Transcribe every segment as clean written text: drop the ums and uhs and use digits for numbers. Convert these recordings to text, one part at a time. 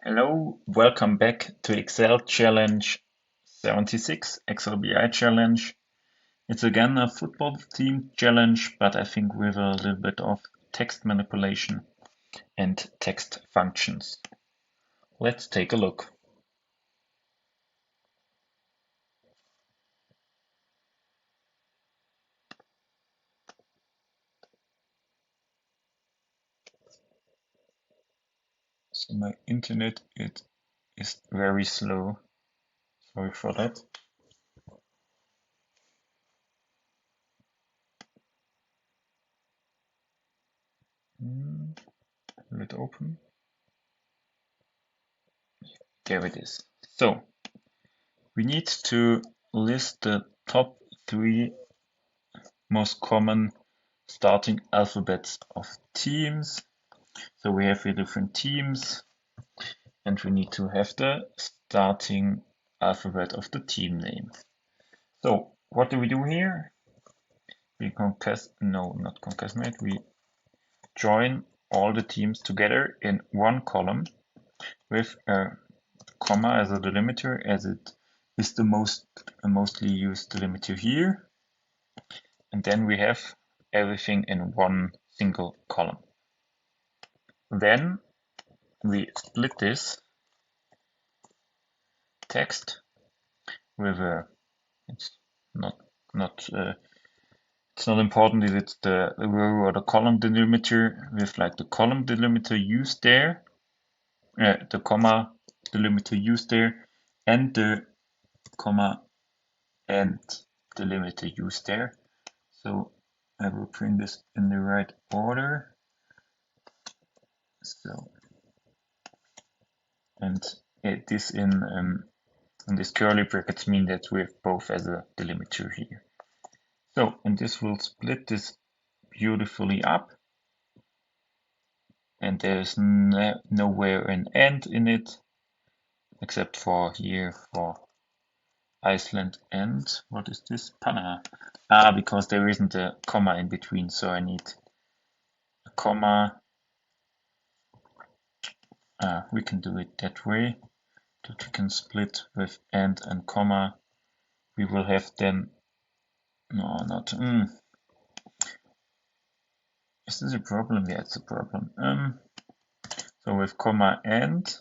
Hello, welcome back to Excel Challenge 76, Excel BI Challenge. It's again a football team challenge, but I think with a little bit of text manipulation and text functions. Let's take a look. So my internet is very slow. Sorry for that. Will it open? There it is. So we need to list the top 3 most common starting alphabets of teams. So we have here different teams, and we need to have the starting alphabet of the team name. So what do we do here? We we join all the teams together in one column with a comma as a delimiter, as it is the mostly used delimiter here. And then we have everything in one single column. Then we split this text with a, it's not important if it's the row or the column delimiter, with like the column delimiter used there, the comma delimiter used there, and the comma and delimiter used there. So I will print this in the right order. So, and this in these curly brackets mean that we have both as a delimiter here. So, and this will split this beautifully up, and there's nowhere an end in it, except for here for Iceland and what is this? Panama. Because there isn't a comma in between, so I need a comma. We can do it that way, that we can split with and comma. We will have then, no, not, is this a problem? Yeah, it's a problem. So with comma and,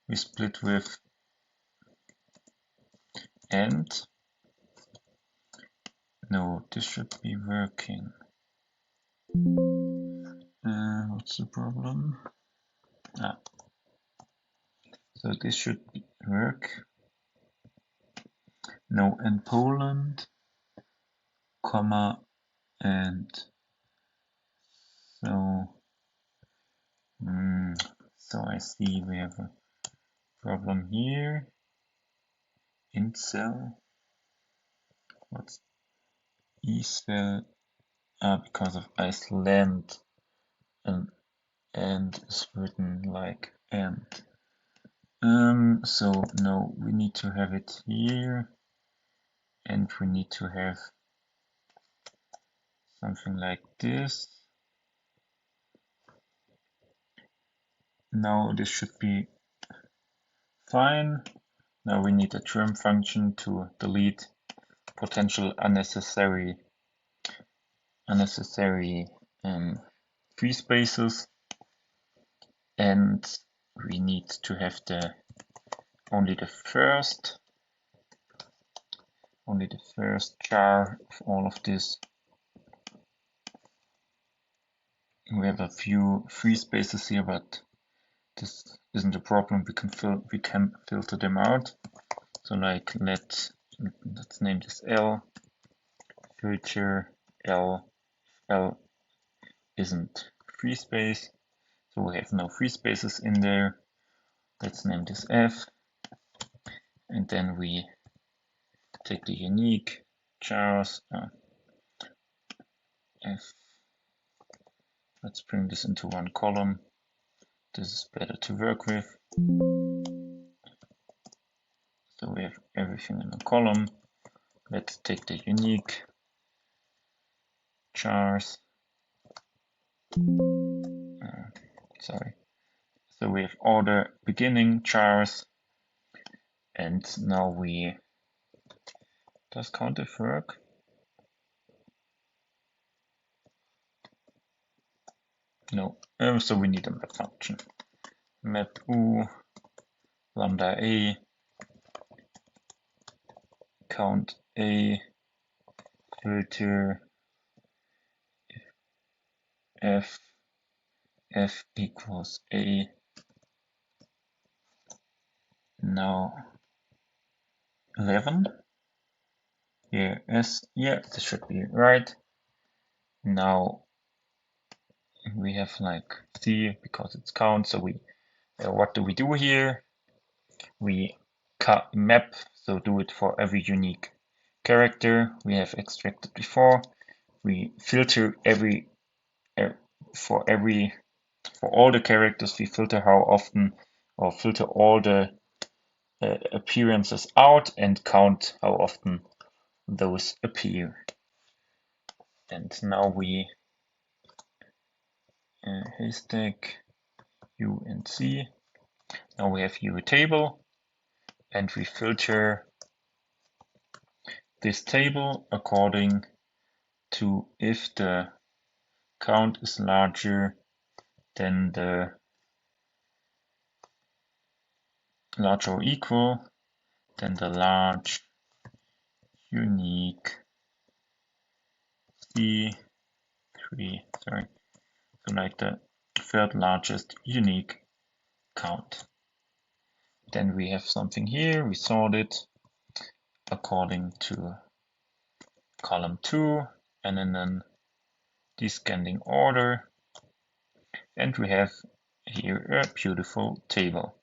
we split with and. No, this should be working. What's the problem? So this should work. No, and Poland, comma, and so I see we have a problem here in cell. What's E-cell? Because of Iceland, and is written like and. So no, we need to have it here, and we need to have something like this. Now this should be fine. Now we need a trim function to delete potential unnecessary free spaces, and we need to have only the first char of all of this. We have a few free spaces here, but this isn't a problem. We can filter them out. So like let's name this L. Filter L isn't free space, so we have no free spaces in there. Let's name this F, and then we take the unique chars F. Let's bring this into one column. This is better to work with. So we have everything in a column. Let's take the unique chars. So we have all the beginning chars, and now does COUNTA work? No, so we need a map function. Map u lambda a count a filter f equals a. Now 11. Here is, yeah, this should be right. Now we have like C because it's count. So what do we do here? We map, so do it for every unique character we have extracted before. We filter for all the characters. We filter how often, or filter all the appearances out and count how often those appear. And now we haystack U and C. Now we have here a table, and we filter this table according to if the count is larger than the larger or equal than the large unique C3, sorry, so like the third largest unique count. Then we have something here, we sort it according to column 2 and in an descending order, and we have here a beautiful table.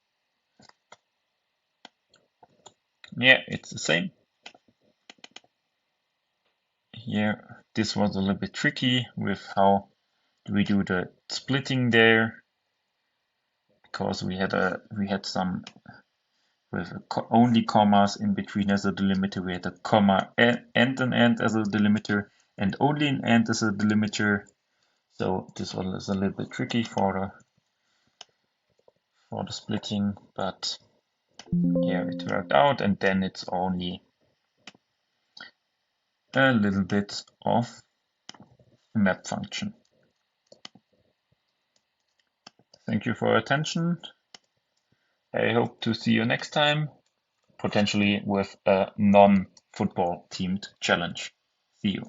Yeah, it's the same. Here, this was a little bit tricky with how we do the splitting there, because we had some with only commas in between as a delimiter. We had a comma and an and as a delimiter, and only an and as a delimiter. So this was a little bit tricky for the splitting, but yeah, it worked out. And then it's only a little bit of map function. Thank you for your attention. I hope to see you next time, potentially with a non-football themed challenge. See you.